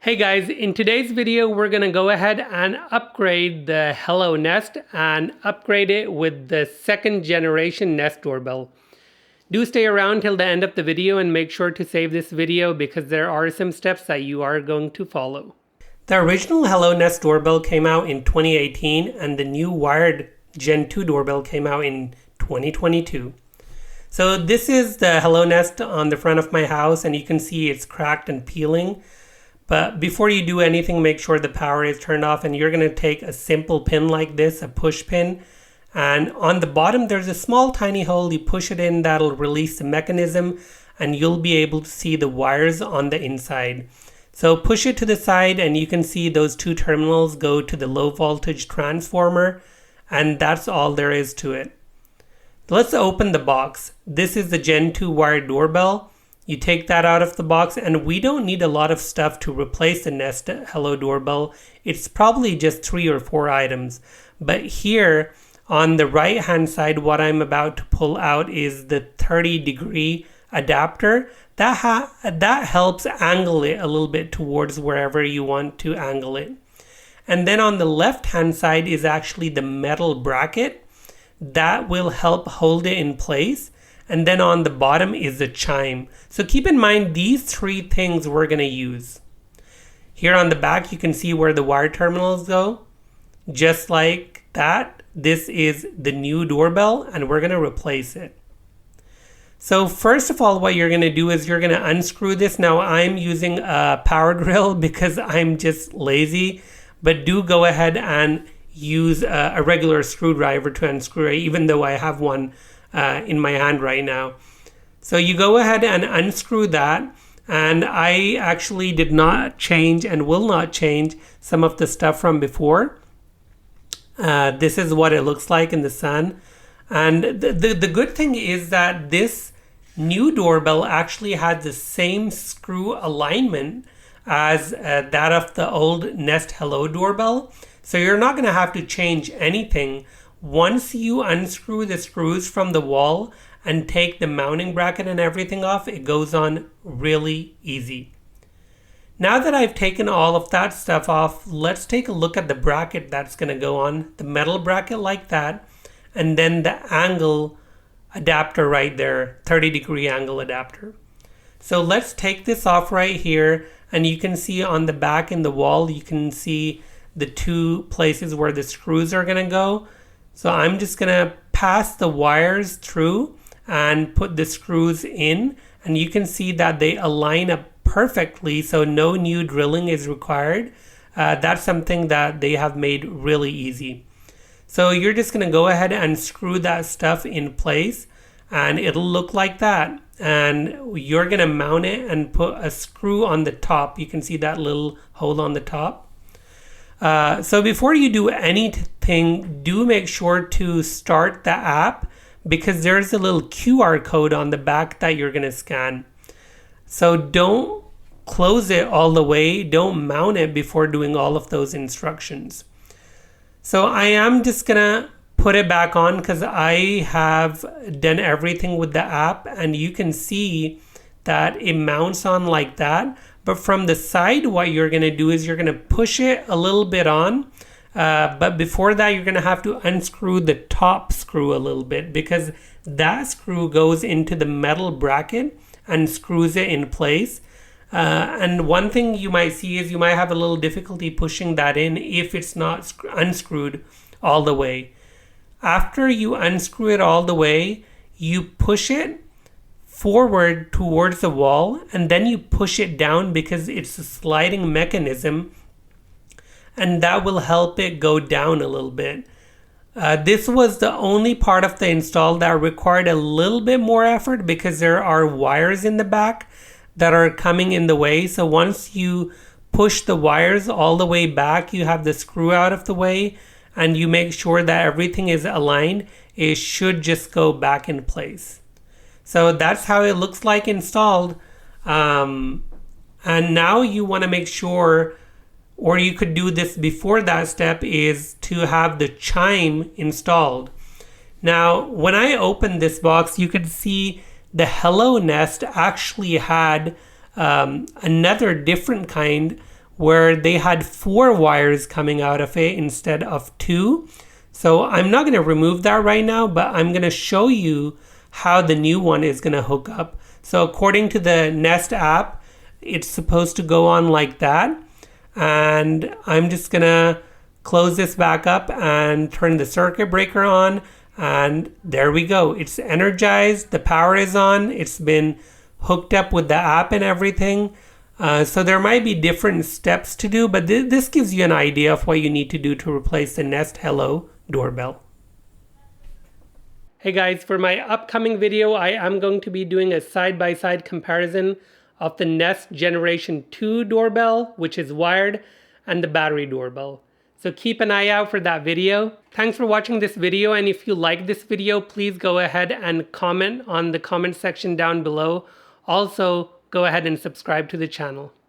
Hey guys, in today's video we're going to go ahead and upgrade the Hello Nest and upgrade it with the 2nd generation Nest doorbell. Do stay around till the end of the video and make sure to save this video because there are some steps that you are going to follow. The original Hello Nest doorbell came out in 2018 and the new Wired Gen 2 doorbell came out in 2022. So this is the Hello Nest on the front of my house and you can see it's cracked and peeling. But before you do anything, make sure the power is turned off, and you're going to take a simple pin like this, a push pin, and on the bottom there's a small tiny hole. You push it in, that'll release the mechanism and you'll be able to see the wires on the inside. So push it to the side and you can see those two terminals go to the low voltage transformer, and that's all there is to it. Let's open the box. This is the Gen 2 wired doorbell. You take that out of the box, and we don't need a lot of stuff to replace the Nest Hello doorbell. It's probably just 3 or 4 items. But here on the right hand side, what I'm about to pull out is the 30-degree adapter. That helps angle it a little bit towards wherever you want to angle it. And then on the left hand side is actually the metal bracket. That will help hold it in place. And then on the bottom is the chime. So keep in mind these 3 things we're going to use. Here on the back you can see where the wire terminals go. Just like that, this is the new doorbell and we're going to replace it. So first of all, what you're going to do is you're going to unscrew this. Now I'm using a power drill because I'm just lazy, but do go ahead and use a regular screwdriver to unscrew it, even though I have one in my hand right now. So you go ahead and unscrew that, and I actually did not change and will not change some of the stuff from before. This is what it looks like in the sun, and the good thing is that this new doorbell actually had the same screw alignment as that of the old Nest Hello doorbell, so you're not going to have to change anything. Once you unscrew the screws from the wall and take the mounting bracket and everything off, it goes on really easy. Now that I've taken all of that stuff off, let's take a look at the bracket that's going to go on. The metal bracket like that, and then the angle adapter right there, 30-degree angle adapter. So let's take this off right here, and you can see on the back in the wall, you can see the 2 places where the screws are going to go. So I'm just going to pass the wires through and put the screws in, and you can see that they align up perfectly, so no new drilling is required. That's something that they have made really easy. So you're just going to go ahead and screw that stuff in place and it'll look like that. And you're going to mount it and put a screw on the top. You can see that little hole on the top. So before you do anything, do make sure to start the app because there's a little QR code on the back that you're going to scan. So don't close it all the way. Don't mount it before doing all of those instructions. So I am just going to put it back on because I have done everything with the app, and you can see that it mounts on like that. But from the side, what you're going to do is you're going to push it a little bit on. But before that, you're going to have to unscrew the top screw a little bit because that screw goes into the metal bracket and screws it in place. And one thing you might see is you might have a little difficulty pushing that in if it's not unscrewed all the way. After you unscrew it all the way, you push it forward towards the wall and then you push it down because it's a sliding mechanism, and that will help it go down a little bit. This was the only part of the install that required a little bit more effort because there are wires in the back that are coming in the way. So once you push the wires all the way back, you have the screw out of the way and you make sure that everything is aligned, it should just go back in place. So that's how it looks like installed. And now you want to make sure, or you could do this before that step, is to have the chime installed. Now, when I opened this box, you could see the Hello Nest actually had another different kind where they had 4 wires coming out of it instead of 2. So I'm not going to remove that right now, but I'm going to show you how the new one is going to hook up. So according to the Nest app, it's supposed to go on like that. And I'm just going to close this back up and turn the circuit breaker on. And there we go. It's energized. The power is on. It's been hooked up with the app and everything. So there might be different steps to do, but this gives you an idea of what you need to do to replace the Nest Hello doorbell. Hey guys, for my upcoming video, I am going to be doing a side-by-side comparison of the Nest Generation 2 doorbell, which is wired, and the battery doorbell. So keep an eye out for that video. Thanks for watching this video, and if you like this video, please go ahead and comment on the comment section down below. Also, go ahead and subscribe to the channel.